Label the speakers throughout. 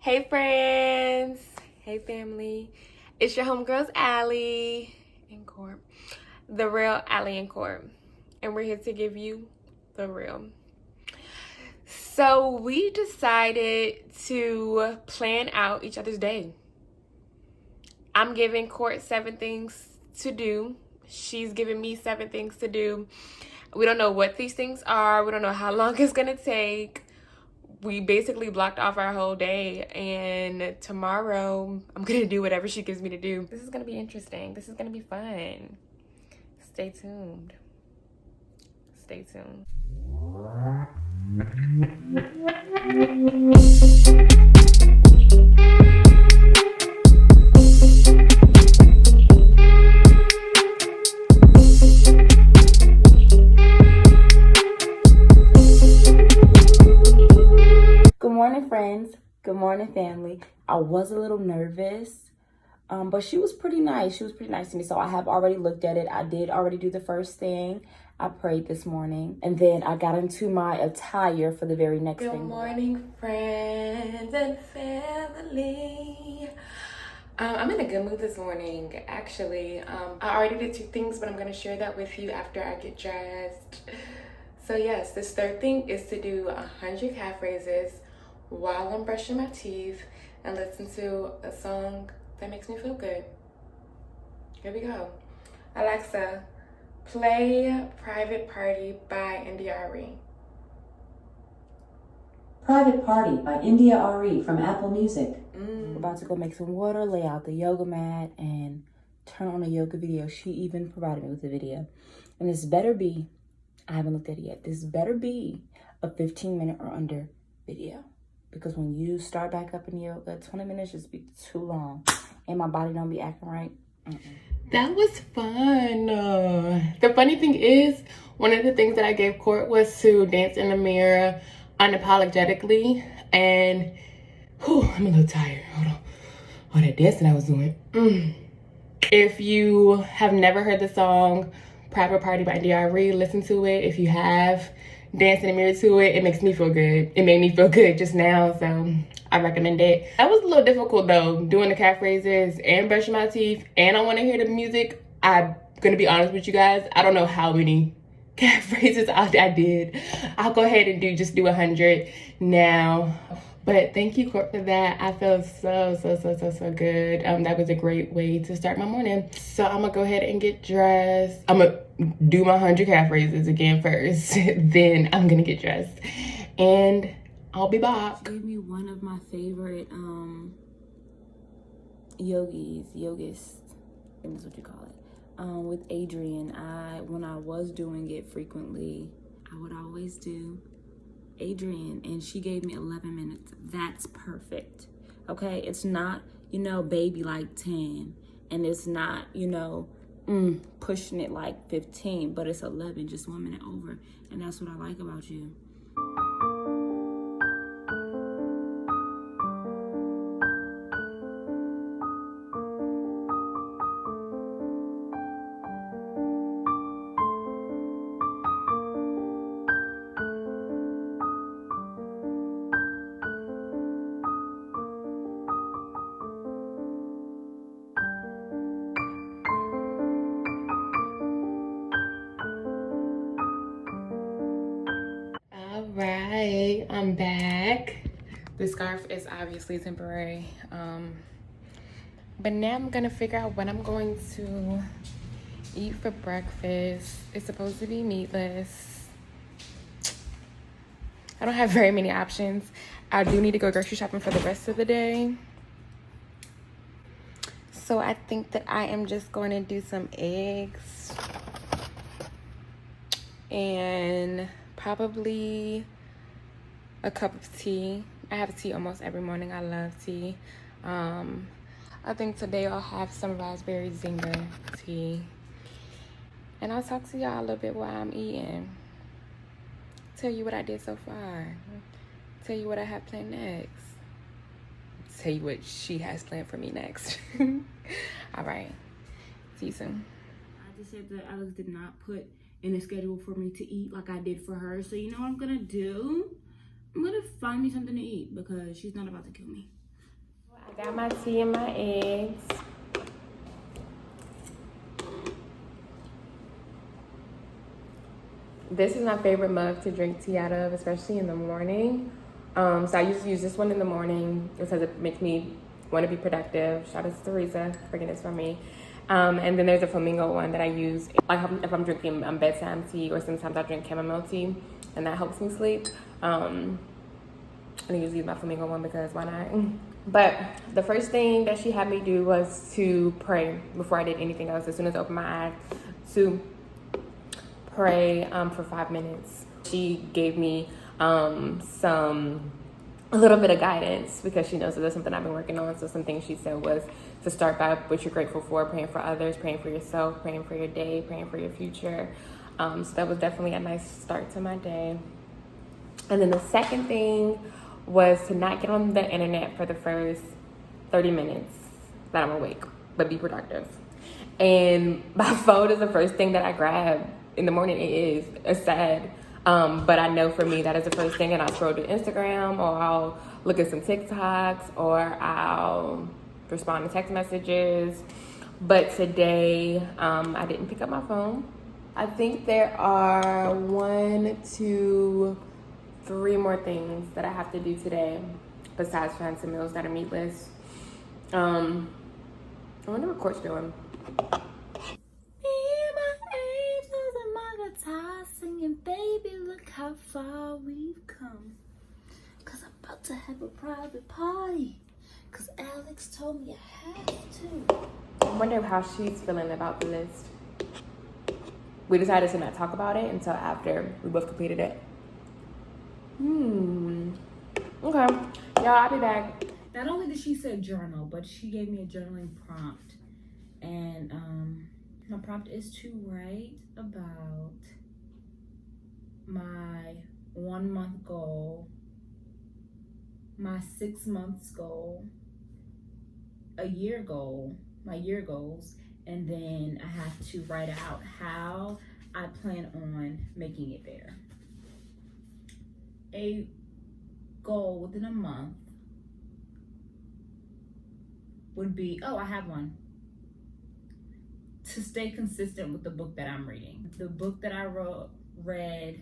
Speaker 1: Hey friends, hey family, it's your homegirls Allie and Corp, the real Allie and Corp, and we're here to give you the real. So we decided to plan out each other's day. I'm giving Court 7 things to do. She's giving me 7 things to do. We don't know what these things are. We don't know how long it's gonna take. We basically blocked off our whole day, and tomorrow I'm gonna do whatever she gives me to do. This is gonna be interesting. This is gonna be fun. Stay tuned. Stay tuned.
Speaker 2: Good morning, friends. Good morning, family. I was a little nervous, but she was pretty nice. She was pretty nice to me. So I have already looked at it. I did already do the first thing. I prayed this morning, and then I got into my attire for the very next thing.
Speaker 1: Good morning, friends and family. I'm in a good mood this morning, actually. I already did 2 things, but I'm gonna share that with you after I get dressed. So yes, this third thing is to do 100 calf raises while I'm brushing my teeth and listen to a song that makes me feel good. Here we go. Alexa, play Private Party by NDRE.
Speaker 3: Private Party by India RE from Apple Music.
Speaker 2: We're about to go make some water, lay out the yoga mat, and turn on a yoga video. She even provided me with a video. And this better be, I haven't looked at it yet, this better be a 15-minute or under video. Because when you start back up in yoga, 20 minutes just be too long. And my body don't be acting right.
Speaker 1: That was fun. The funny thing is, one of the things that I gave Court was to dance in the mirror unapologetically. And I'm a little tired. Hold on. All that dancing I was doing. If you have never heard the song Private Party by NDRE, listen to it. If you have, dance in the mirror to it. It makes me feel good. It made me feel good just now, so I recommend it. That was a little difficult though, doing the calf raises and brushing my teeth, and I want to hear the music. I'm gonna be honest with you guys, I don't know how many calf raises I did. I'll go ahead and do 100 now. But thank you, Court, for that. I feel so good. That was a great way to start my morning. So I'm gonna go ahead and get dressed. I'm gonna do my 100 calf raises again first. Then I'm gonna get dressed. And I'll be back.
Speaker 2: She gave me one of my favorite yogists, I think that's what you call it, with Adrian. When I was doing it frequently, I would always do Adrian, and she gave me 11 minutes. That's perfect. Okay, it's not, baby like 10, and it's not, pushing it like 15, but it's 11, just 1 minute over, and that's what I like about you.
Speaker 1: Alright, I'm back. The scarf is obviously temporary. But now I'm gonna figure out what I'm going to eat for breakfast. It's supposed to be meatless. I don't have very many options. I do need to go grocery shopping for the rest of the day. So I think that I am just going to do some eggs and probably a cup of tea. I have tea almost every morning. I love tea. I think today I'll have some raspberry zinger tea. And I'll talk to y'all a little bit while I'm eating. Tell you what I did so far. Tell you what I have planned next. Tell you what she has planned for me next. All right. See you soon.
Speaker 2: I just said that Alex did not put in a schedule for me to eat like I did for her. So you know what I'm gonna do? I'm gonna find me something to eat because she's not about to kill me.
Speaker 1: I got my tea and my eggs. This is my favorite mug to drink tea out of, especially in the morning. So I usually use this one in the morning because it makes me want to be productive. Shout out to Teresa for getting this for me. And then there's a flamingo one that I use like if I'm drinking bedtime tea, or sometimes I drink chamomile tea, and that helps me sleep. And I usually use my flamingo one because why not? But the first thing that she had me do was to pray before I did anything else. As soon as I opened my eyes, to pray for 5 minutes. She gave me a little bit of guidance because she knows that there's something I've been working on. So some things she said was to start by what you're grateful for, praying for others, praying for yourself, praying for your day, praying for your future. So that was definitely a nice start to my day. And then the second thing was to not get on the internet for the first 30 minutes that I'm awake, but be productive. And my phone is the first thing that I grab in the morning. It's sad. But I know for me that is the first thing, and I'll scroll to Instagram, or I'll look at some TikToks, or I'll respond to text messages. But today, I didn't pick up my phone. I think there are 1, 2, 3 more things that I have to do today besides find some meals that are meatless. I wonder what Court's doing.
Speaker 2: Singing, baby, look how far we've come. Cause I'm about to have a private party. Cause Alex told me I have to.
Speaker 1: I wonder how she's feeling about the list. We decided to not talk about it until after we both completed it. Okay. Y'all, I'll be back.
Speaker 2: Not only did she say journal, but she gave me a journaling prompt. And my prompt is to write about my 1 month goal, my 6 months goal, a year goal, my year goals, and then I have to write out how I plan on making it there. A goal within a month would be, I have one. To stay consistent with the book that I'm reading. The book that I read,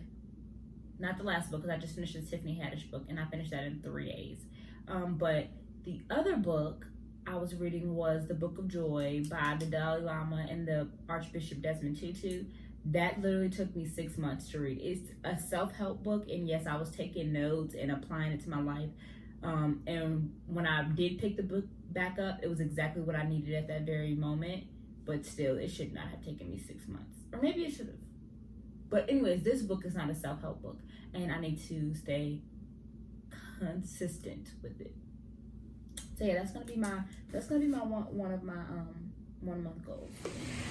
Speaker 2: not the last book, because I just finished the Tiffany Haddish book, and I finished that in 3 days. But the other book I was reading was The Book of Joy by the Dalai Lama and the Archbishop Desmond Tutu. That literally took me 6 months to read. It's a self-help book, and yes, I was taking notes and applying it to my life. And when I did pick the book back up, it was exactly what I needed at that very moment. But still, it should not have taken me 6 months. Or maybe it should have. But anyways, this book is not a self-help book, and I need to stay consistent with it. So yeah, that's gonna be my one of my 1 month goals.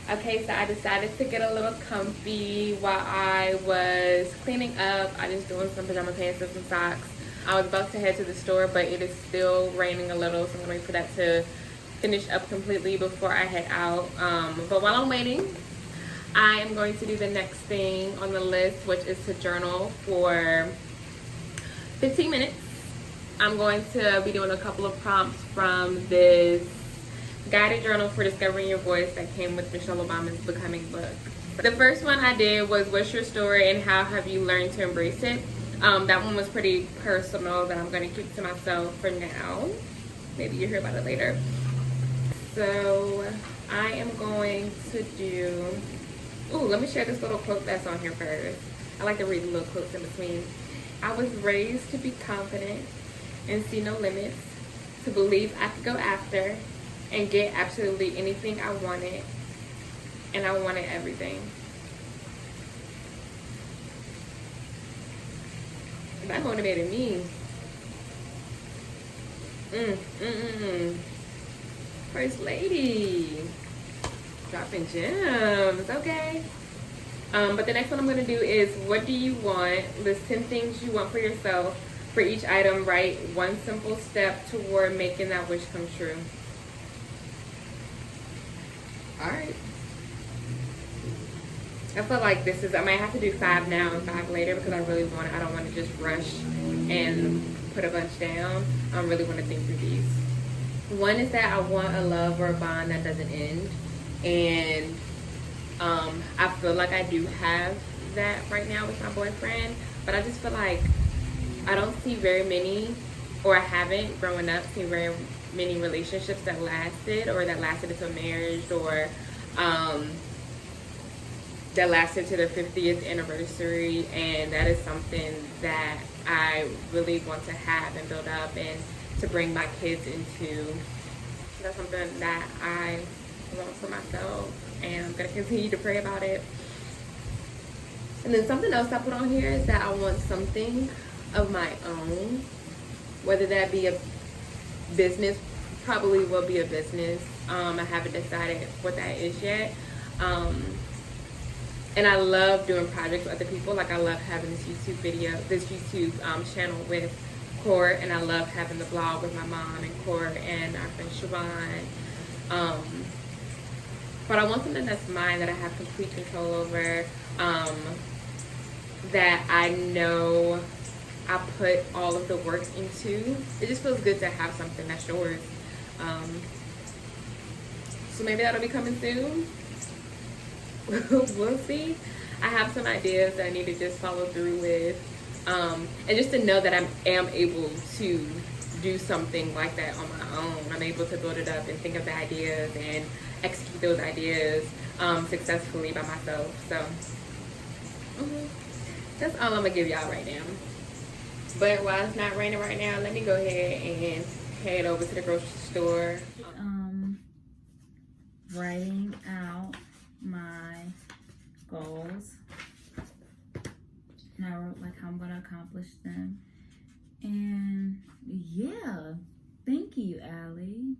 Speaker 1: Okay, so I decided to get a little comfy while I was cleaning up. I just doing some pajama pants and some socks. I was about to head to the store, but it is still raining a little, so I'm gonna wait for that to finish up completely before I head out. But while I'm waiting, I am going to do the next thing on the list, which is to journal for 15 minutes. I'm going to be doing a couple of prompts from this guided journal for discovering your voice that came with Michelle Obama's Becoming book. The first one I did was, what's your story and how have you learned to embrace it? That one was pretty personal, that I'm going to keep to myself for now. Maybe you'll hear about it later. So I am going to do, let me share this little quote that's on here first. I like to read the little quotes in between. I was raised to be confident and see no limits, to believe I could go after and get absolutely anything I wanted, and I wanted everything. That motivated me. First lady, dropping gems, okay. But the next one I'm gonna do is, what do you want? List 10 things you want for yourself. For each item, write one simple step toward making that wish come true. All right. I feel like this is, I might have to do 5 now and 5 later because I really want it. I don't want to just rush and put a bunch down. I really want to think through these. One is that I want a love or a bond that doesn't end, and I feel like I do have that right now with my boyfriend, but I just feel like I don't see very many, or I haven't growing up seen very many relationships that lasted, or that lasted into marriage, or that lasted to their 50th anniversary. And that is something that I really want to have and build up and to bring my kids into. That's something that I want for myself, and I'm going to continue to pray about it. And then something else I put on here is that I want something of my own, whether that be a business, probably will be a business. I haven't decided what that is yet. And I love doing projects with other people. Like, I love having this YouTube channel with Court, and I love having the blog with my mom and Court and our friend Siobhan. But I want something that's mine, that I have complete control over, that I know I put all of the work into. It just feels good to have something that's yours. So maybe that'll be coming soon. We'll see. I have some ideas that I need to just follow through with, and just to know that I am able to do something like that on my own. I'm able to build it up and think of the ideas and execute those ideas successfully by myself. So that's all I'm gonna give y'all right now. But while it's not raining right now, let me go ahead and head over to the grocery store.
Speaker 2: Writing out my goals, and I wrote like how I'm gonna accomplish them. And yeah, thank you, Allie.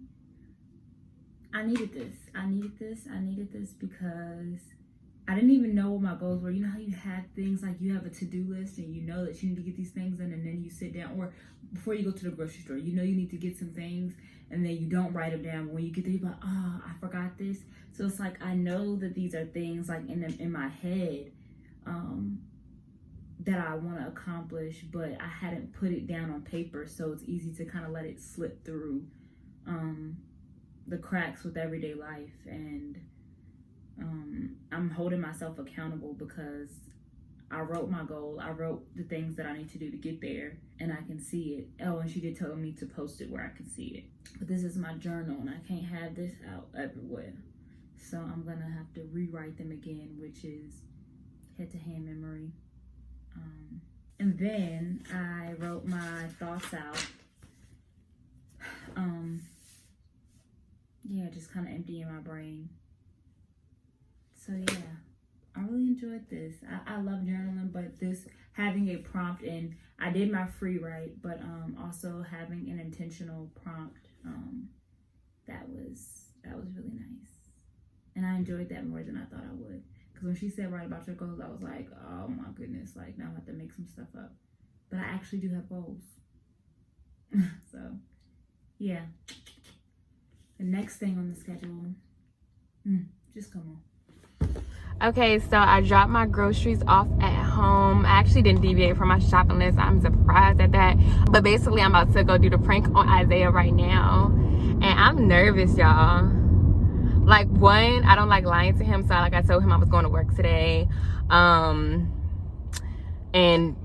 Speaker 2: I needed this because I didn't even know what my goals were. You know how you have things like you have a to-do list and you know that you need to get these things done, and then you sit down, or before you go to the grocery store, you know you need to get some things and then you don't write them down. But when you get there, you're like, oh, I forgot this. So it's like, I know that these are things like in my head that I want to accomplish, but I hadn't put it down on paper. So it's easy to kind of let it slip through the cracks with everyday life. And I'm holding myself accountable because I wrote my goal. I wrote the things that I need to do to get there, and I can see it. Oh, and she did tell me to post it where I can see it. But this is my journal, and I can't have this out everywhere. So I'm gonna have to rewrite them again, which is head-to-hand memory. And then I wrote my thoughts out. Yeah, just kind of emptying my brain. So yeah, I really enjoyed this. I love journaling, but this, having a prompt, and I did my free write, but also having an intentional prompt, that was really nice. And I enjoyed that more than I thought I would. Because when she said write about your goals, I was like, oh my goodness, like now I have to make some stuff up. But I actually do have goals. So yeah. The next thing on the schedule, just come on.
Speaker 1: Okay, so I dropped my groceries off at home. I actually didn't deviate from my shopping list. I'm surprised at that. But basically, I'm about to go do the prank on Isaiah right now. And I'm nervous, y'all. Like, one, I don't like lying to him. So like I told him I was going to work today. And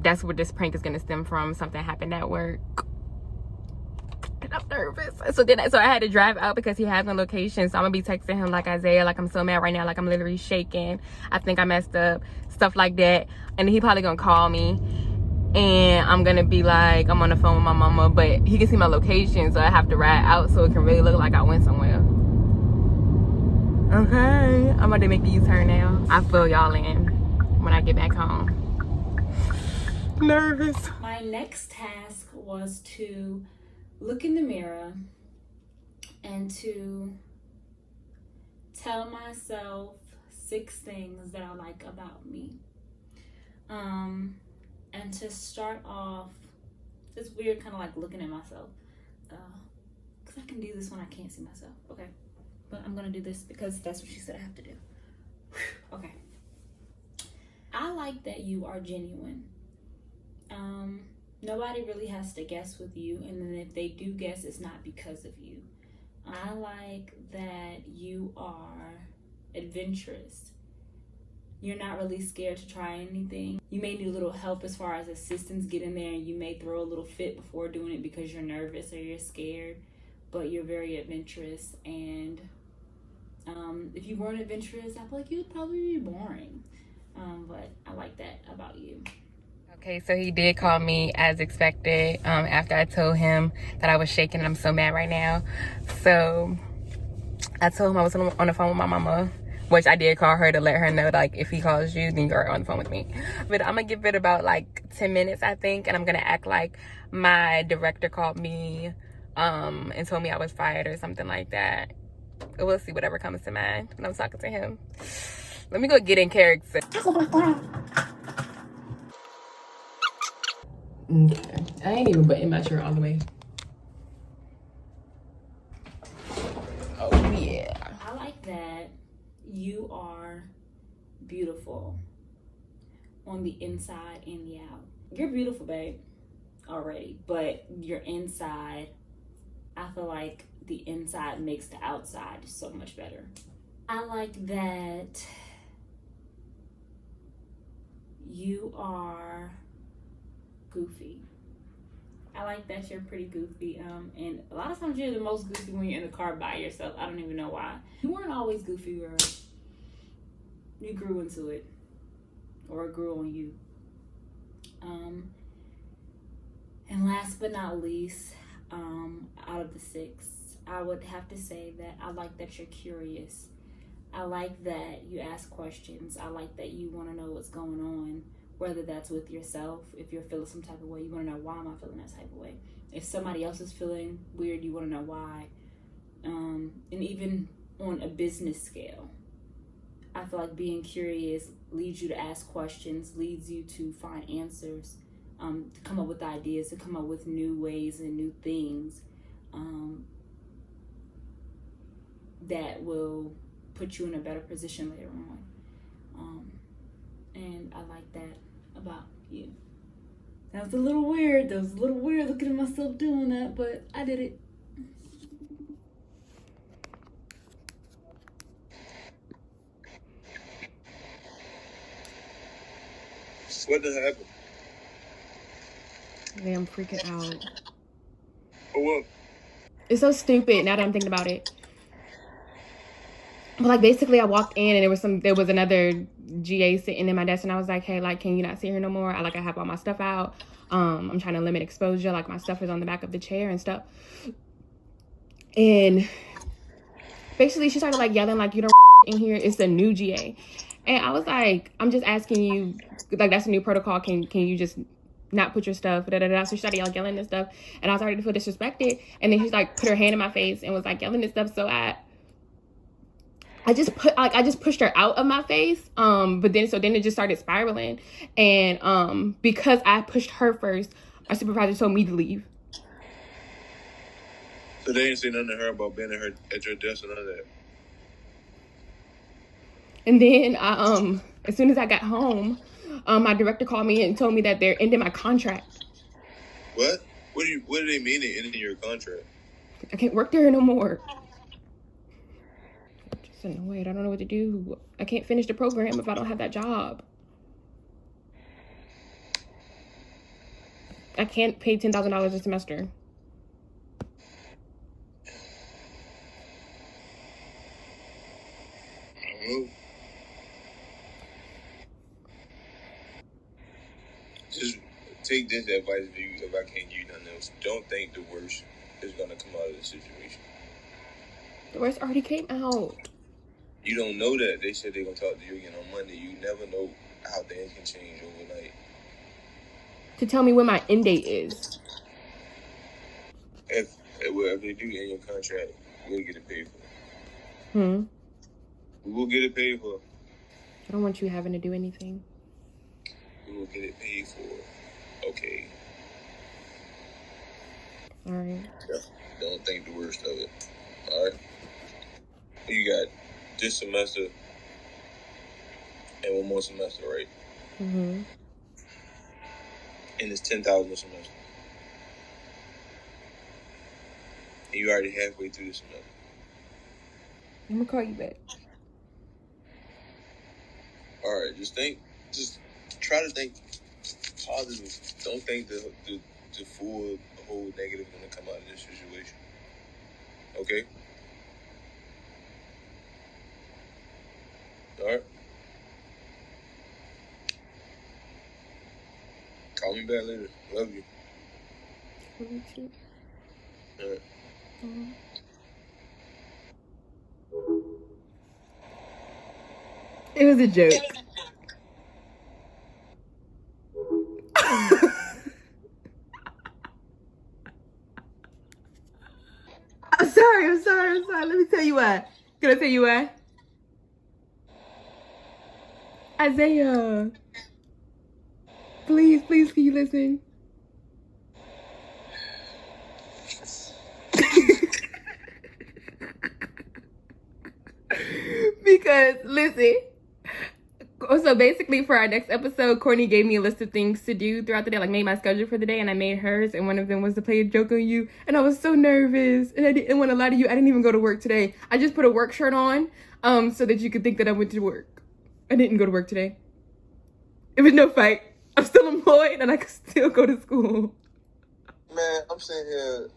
Speaker 1: that's where this prank is going to stem from. Something happened at work. And I'm nervous. So I had to drive out because he has a location. So I'm gonna be texting him like, Isaiah, like I'm so mad right now, like I'm literally shaking. I think I messed up, stuff like that. And he probably gonna call me, and I'm gonna be like, I'm on the phone with my mama, but he can see my location, so I have to ride out so it can really look like I went somewhere. Okay, I'm about to make the U-turn now. I'll fill y'all in when I get back home. Nervous.
Speaker 2: My next task was to look in the mirror and to tell myself 6 things that I like about me. And to start off, it's weird kind of like looking at myself. Because I can do this when I can't see myself. Okay. But I'm going to do this because that's what she said I have to do. Okay. I like that you are genuine. Nobody really has to guess with you, and then if they do guess, it's not because of you. I like that you are adventurous. You're not really scared to try anything. You may need a little help as far as assistance getting there, and you may throw a little fit before doing it because you're nervous or you're scared, but you're very adventurous. And if you weren't adventurous, I feel like you'd probably be boring. But I like that about you.
Speaker 1: Okay, so he did call me as expected after I told him that I was shaking and I'm so mad right now. So I told him I was on the phone with my mama, which I did call her to let her know, like, if he calls you, then you're on the phone with me. But I'm gonna give it about like 10 minutes, I think, and I'm gonna act like my director called me and told me I was fired or something like that. We'll see whatever comes to mind when I'm talking to him. Let me go get in character. Okay, I ain't even button my shirt all the way. Oh yeah.
Speaker 2: I like that you are beautiful on the inside and the out. You're beautiful, babe, already, but your inside, I feel like the inside makes the outside so much better. I like that you are goofy. I like that you're pretty goofy. And a lot of times you're the most goofy when you're in the car by yourself. I don't even know why. You weren't always goofy, girl. You grew into it, or it grew on you. And last but not least, out of the 6, I would have to say that I like that you're curious. I like that you ask questions. I like that you want to know what's going on, whether that's with yourself. If you're feeling some type of way, you want to know, why am I feeling that type of way? If somebody else is feeling weird, you want to know why. And even on a business scale, I feel like being curious leads you to ask questions, leads you to find answers, to come up with ideas, to come up with new ways and new things that will put you in a better position later on. And I like that about you. That was a little weird. That was a little weird looking at myself doing that, but I did it.
Speaker 4: What done happened?
Speaker 1: Yeah, I'm freaking out.
Speaker 4: For what?
Speaker 1: It's so stupid now that I'm thinking about it. But like, basically I walked in and there was another GA sitting in my desk, and I was like, hey, like, can you not sit here no more? I have all my stuff out. I'm trying to limit exposure. Like, my stuff is on the back of the chair and stuff. And basically she started like yelling, like, you don't in here, it's a new GA. And I was like, I'm just asking you, like, that's a new protocol. Can you just not put your stuff, da da da. So she started yelling and stuff, and I was starting to feel disrespected. And then she's like, put her hand in my face and was like yelling and stuff. So I just pushed her out of my face. But then it just started spiraling. And because I pushed her first, our supervisor told me to leave.
Speaker 4: So they didn't say nothing to her about being at your desk and none of that?
Speaker 1: And then as soon as I got home, my director called me and told me that they're ending my contract.
Speaker 4: What? What do they mean they ending your contract?
Speaker 1: I can't work there no more. I'm just annoyed. I don't know what to do. I can't finish the program if I don't have that job. I can't pay $10,000 a semester.
Speaker 4: I don't know. Just take this advice if I can't give you nothing else. Don't think the worst is going to come out of the situation.
Speaker 1: The worst already came out.
Speaker 4: You don't know that. They said they're going to talk to you again on Monday. You never know how things can change overnight.
Speaker 1: To tell me when my end date is.
Speaker 4: If they do end your contract, we'll get it paid for. We will get it paid for.
Speaker 1: I don't want you having to do anything.
Speaker 4: We will get it paid for. Okay.
Speaker 1: All right.
Speaker 4: Yeah. Don't think the worst of it. All right. You got this semester and one more semester, right?
Speaker 1: Mm-hmm.
Speaker 4: And it's $10,000 a semester. And you already halfway through the semester.
Speaker 2: I'm gonna call you back.
Speaker 4: All right, just try to think positive. Don't think the whole negative gonna come out of this situation. Okay. All right. Call me back later. Love you.
Speaker 2: Love you too.
Speaker 4: All right.
Speaker 2: It was a joke. I'm sorry. Let me tell you why. Can I tell you why? Isaiah. Please, can you listen? Because, listen. So basically, for our next episode, Courtney gave me a list of things to do throughout the day, like made my schedule for the day, and I made hers, and one of them was to play a joke on you. And I was so nervous, and I didn't want to lie to you. I didn't even go to work today. I just put a work shirt on, so that you could think that I went to work. I didn't go to work today. It was no fight. I'm still employed, and I could still go to school.
Speaker 4: Man, I'm sitting here.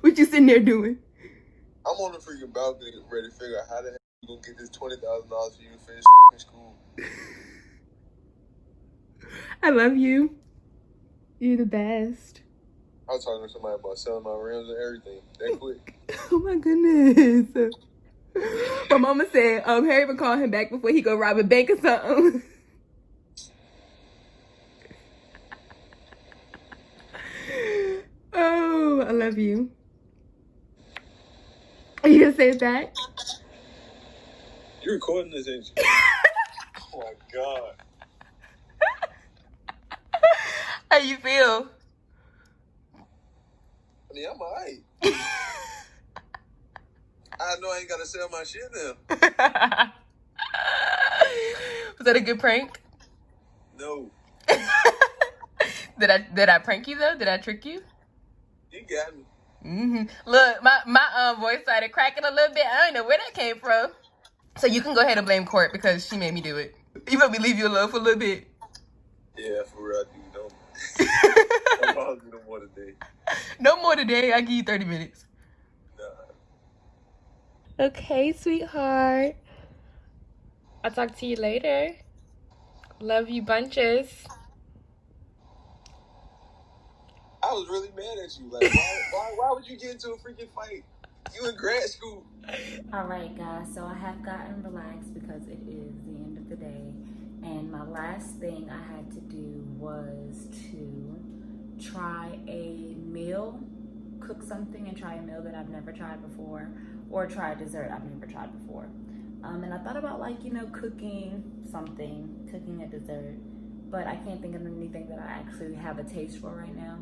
Speaker 2: What you sitting there doing?
Speaker 4: I'm on the freaking balcony ready to figure out how the hell you gonna get this $20,000 for you to finish school.
Speaker 2: I love you. You're the best.
Speaker 4: I was talking to somebody about selling my rims and everything. That quick.
Speaker 2: Oh my goodness. My mama said Harry would call him back before he go rob a bank or something. Oh, I love you. Are you gonna say it back?
Speaker 4: You recording this, ain't you? Oh my God.
Speaker 2: How you feel?
Speaker 4: I mean, I'm alright. I know I ain't gotta sell my shit now.
Speaker 2: Was that a good prank?
Speaker 4: No.
Speaker 2: Did I prank you though? Did I trick you?
Speaker 4: You got me.
Speaker 2: Look, my voice started cracking a little bit. I don't know where that came from. So you can go ahead and blame Court because she made me do it. You let me leave you alone for a little bit.
Speaker 4: Yeah, for real, I do. Don't bother me no more today.
Speaker 2: No more today. I'll give you 30 minutes.
Speaker 4: Nah.
Speaker 1: Okay, sweetheart. I'll talk to you later. Love you bunches.
Speaker 4: I was really mad at you. Like, why would you get into a freaking fight? You in grad school.
Speaker 2: All right, guys. So I have gotten relaxed because it is the end of the day. And my last thing I had to do was to try a meal, cook something and try a meal that I've never tried before, or try a dessert I've never tried before. And I thought about cooking a dessert, but I can't think of anything that I actually have a taste for right now.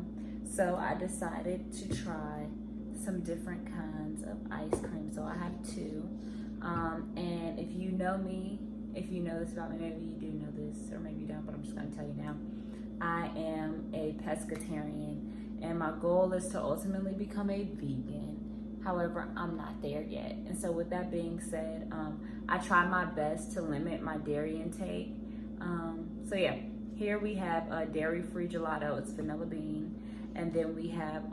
Speaker 2: So I decided to try some different kinds of ice cream. So I have two. And if you know me, if you know this about me, maybe you do know this, or maybe you don't, but I'm just gonna tell you now. I am a pescatarian, and my goal is to ultimately become a vegan. However, I'm not there yet. And so with that being said, I try my best to limit my dairy intake. So yeah, here we have a dairy-free gelato. It's vanilla bean. And then we have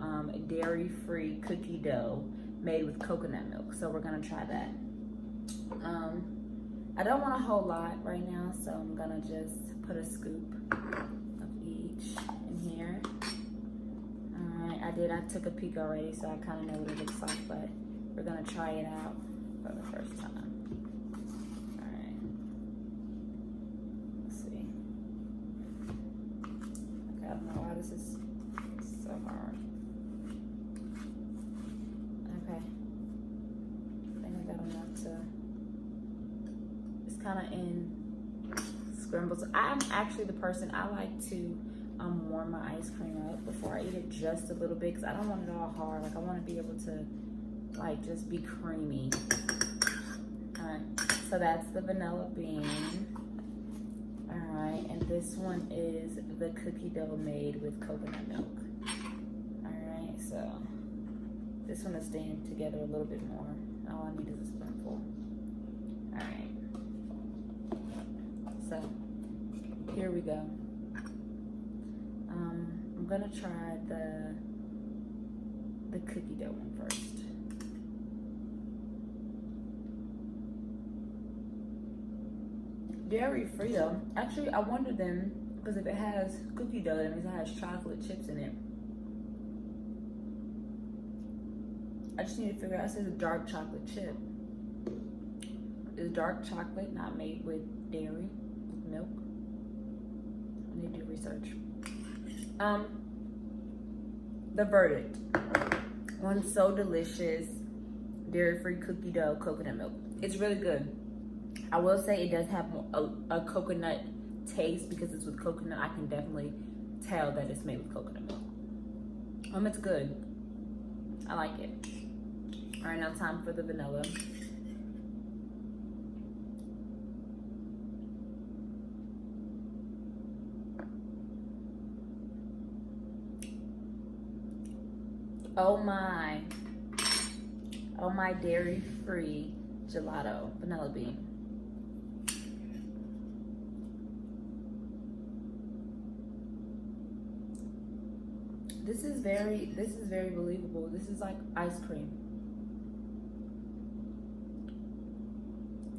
Speaker 2: dairy-free cookie dough made with coconut milk. So we're gonna try that. I don't want a whole lot right now, so I'm gonna just put a scoop of each in here. All right, I took a peek already, so I kind of know what it looks like, but we're gonna try it out for the first time. All right, let's see. Okay, I don't know why this is so hard. Okay, I think I got enough to. It's kind of in scrambles. I'm actually the person, I like to warm my ice cream up before I eat it just a little bit, because I don't want it all hard. Like, I want to be able to just be creamy. All right, so that's the vanilla bean. All right, and this one is the cookie dough made with coconut milk. All right, so This one will stand together a little bit more. All I need is a spoonful. All right. So here we go. I'm gonna try the cookie dough one first. Dairy free though. Actually, I wonder then, because if it has cookie dough, that means it has chocolate chips in it. I just need to figure out, it says a dark chocolate chip. Is dark chocolate not made with dairy, with milk? I need to do research. The verdict. One's so delicious. Dairy-free cookie dough, coconut milk. It's really good. I will say it does have a coconut taste because it's with coconut. I can definitely tell that it's made with coconut milk. It's good. I like it. All right, now time for the vanilla. Oh my dairy-free gelato, vanilla bean. This is very believable. This is like ice cream.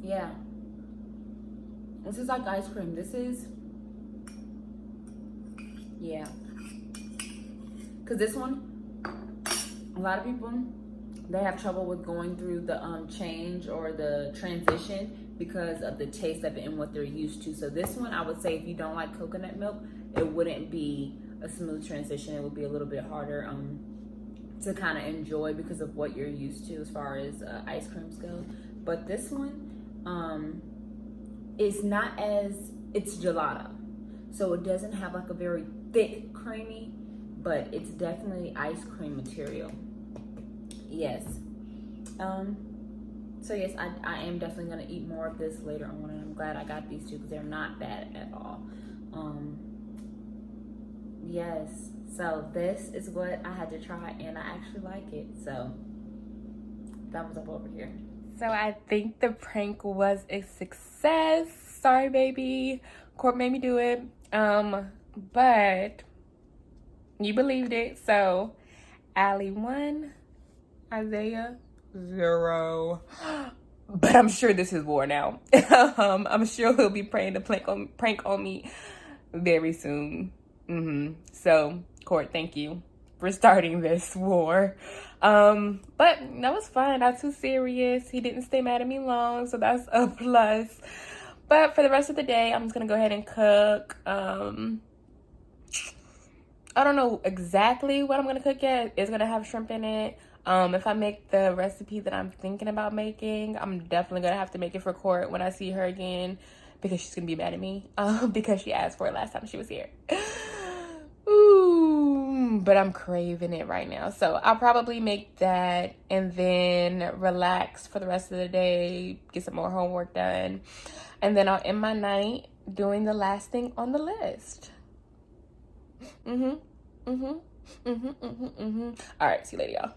Speaker 2: Yeah. This is like ice cream. This is, yeah. Cause this one, a lot of people, they have trouble with going through the change or the transition because of the taste of it and what they're used to. So this one, I would say if you don't like coconut milk, it wouldn't be a smooth transition. It would be a little bit harder to kind of enjoy because of what you're used to as far as ice creams go. But this one is not as, it's gelato. So it doesn't have like a very thick creamy, but it's definitely ice cream material. Yes. So yes, I am definitely gonna eat more of this later on, and I'm glad I got these two because they're not bad at all. Yes, so this is what I had to try, and I actually like it. So that was up over here.
Speaker 1: So I think the prank was a success. Sorry, baby. Court made me do it. But you believed it. So Allie 1, Isaiah 0. But I'm sure this is war now. I'm sure he'll be praying to prank on me very soon. So Court, thank you for starting this war. But that was fun. Not too serious. He didn't stay mad at me long, so that's a plus. But for the rest of the day, I'm just gonna go ahead and cook. I don't know exactly what I'm gonna cook yet. It's gonna have shrimp in it. If I make the recipe that I'm thinking about making, I'm definitely gonna have to make it for Court when I see her again, because she's gonna be mad at me because she asked for it last time she was here. Ooh, but I'm craving it right now. So I'll probably make that and then relax for the rest of the day, get some more homework done. And then I'll end my night doing the last thing on the list. All right, see you later, y'all.